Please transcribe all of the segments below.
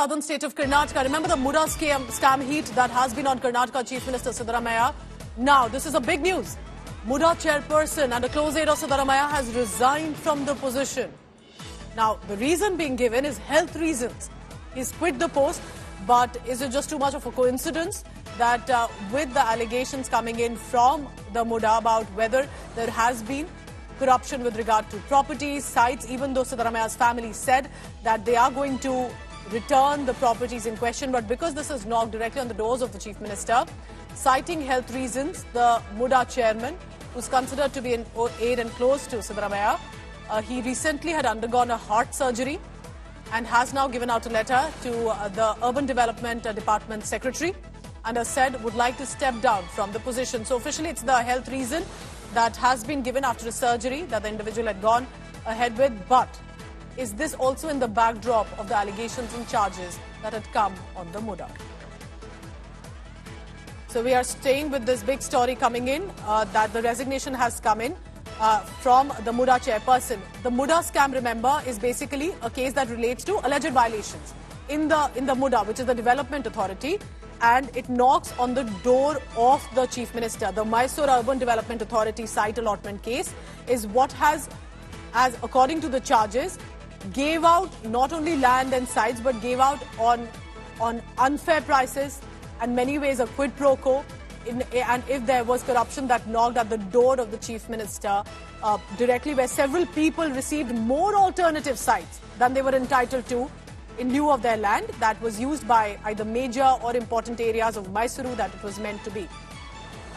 southern state of Karnataka. Remember the MUDA scam heat that has been on Karnataka Chief Minister Siddaramaiah? Now, this is a big news. MUDA Chairperson and a close aide of Siddaramaiah has resigned from the position. Now, the reason being given is health reasons. He's quit the post, but is it just too much of a coincidence that with the allegations coming in from the MUDA about whether there has been corruption with regard to properties, sites, even though Siddaramaiah's family said that they are going to return the properties in question, but because this has knocked directly on the doors of the Chief Minister, citing health reasons, the MUDA chairman, who's considered to be an aide and close to Siddaramaiah, he recently had undergone a heart surgery and has now given out a letter to the Urban Development Department Secretary and has said would like to step down from the position. So officially it's the health reason that has been given after a surgery that the individual had gone ahead with. But is this also in the backdrop of the allegations and charges that had come on the MUDA? So we are staying with this big story coming in that the resignation has come in from the MUDA chairperson. The MUDA scam, remember, is basically a case that relates to alleged violations in the MUDA, which is the Development Authority, and it knocks on the door of the Chief Minister. The Mysore Urban Development Authority site allotment case is what has, as according to the charges, gave out not only land and sites, but gave out on unfair prices and many ways a quid pro quo. And if there was corruption, that knocked at the door of the Chief Minister directly, where several people received more alternative sites than they were entitled to in lieu of their land that was used by either major or important areas of Mysuru that it was meant to be.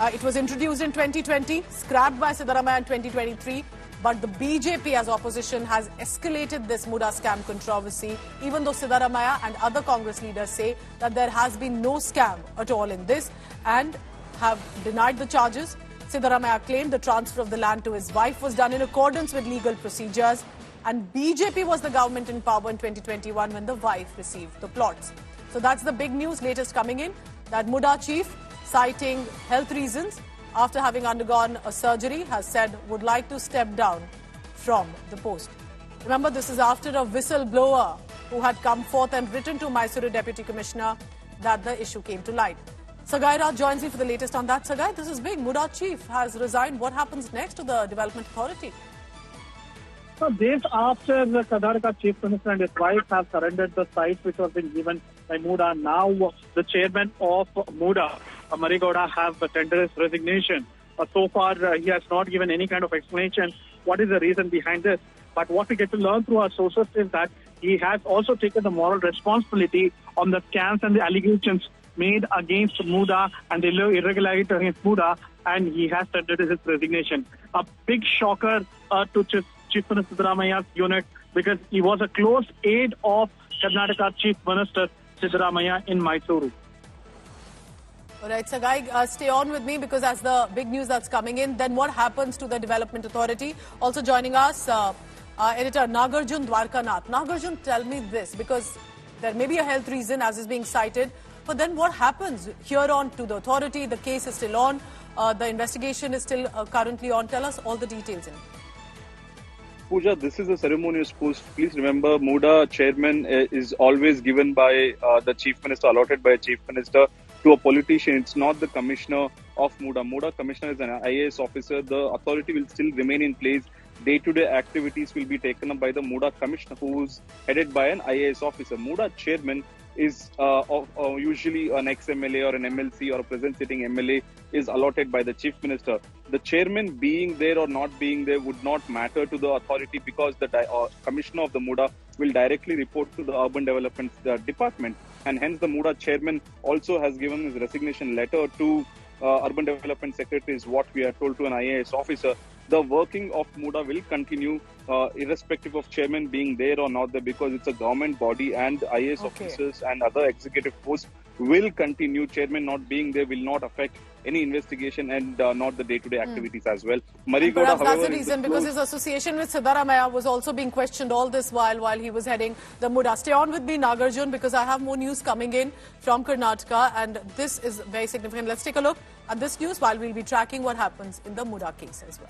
It was introduced in 2020, scrapped by Siddaramaiah in 2023, but the BJP as opposition has escalated this MUDA scam controversy, even though Siddaramaiah and other Congress leaders say that there has been no scam at all in this and have denied the charges. Siddaramaiah claimed the transfer of the land to his wife was done in accordance with legal procedures, and BJP was the government in power in 2021 when the wife received the plots. So that's the big news latest coming in, that MUDA chief, citing health reasons after having undergone a surgery, has said would like to step down from the post. Remember, this is after a whistleblower who had come forth and written to Mysore Deputy Commissioner that the issue came to light. Sagai Raj joins me for the latest on that. Sagai, this is big. MUDA chief has resigned. What happens next to the Development Authority? So days after the Karnataka Chief Minister and his wife have surrendered the site which was been given by MUDA, now the chairman of MUDA, Marigowda, have tendered his resignation. So far, he has not given any kind of explanation what is the reason behind this. But what we get to learn through our sources is that he has also taken the moral responsibility on the scams and the allegations made against MUDA and the irregularity against MUDA, and he has tendered his resignation. A big shocker to Chief Minister Siddaramaiah's unit, because he was a close aide of Karnataka Chief Minister Siddaramaiah in Mysuru. All right, Sagai, stay on with me, because as the big news that's coming in, then what happens to the Development Authority? Also joining us, editor Nagarjun Dwarkanath. Nagarjun, tell me this, because there may be a health reason as is being cited, but then what happens here on to the authority? The case is still on. The investigation is still currently on. Tell us all the details in it. Pooja, this is a ceremonious post. Please remember, MUDA chairman is always given by the Chief Minister, allotted by a Chief Minister to a politician. It's not the commissioner of MUDA. MUDA commissioner is an IAS officer. The authority will still remain in place. Day-to-day activities will be taken up by the MUDA commissioner, who is headed by an IAS officer. MUDA chairman is usually an ex-MLA or an MLC or a present sitting MLA is allotted by the Chief Minister. The chairman being there or not being there would not matter to the authority, because the commissioner of the MUDA will directly report to the Urban Development Department, and hence the MUDA chairman also has given his resignation letter to Urban Development Secretary, is what we are told, to an IAS officer. The working of MUDA will continue irrespective of chairman being there or not there, because it's a government body, and IAS officers and other executive posts will continue. Chairman not being there will not affect any investigation and not the day-to-day activities as well. Perhaps that's the reason, because his association with Siddaramaiah was also being questioned all this while he was heading the MUDA. Stay on with me, Nagarjun, because I have more news coming in from Karnataka, and this is very significant. Let's take a look at this news while we'll be tracking what happens in the MUDA case as well.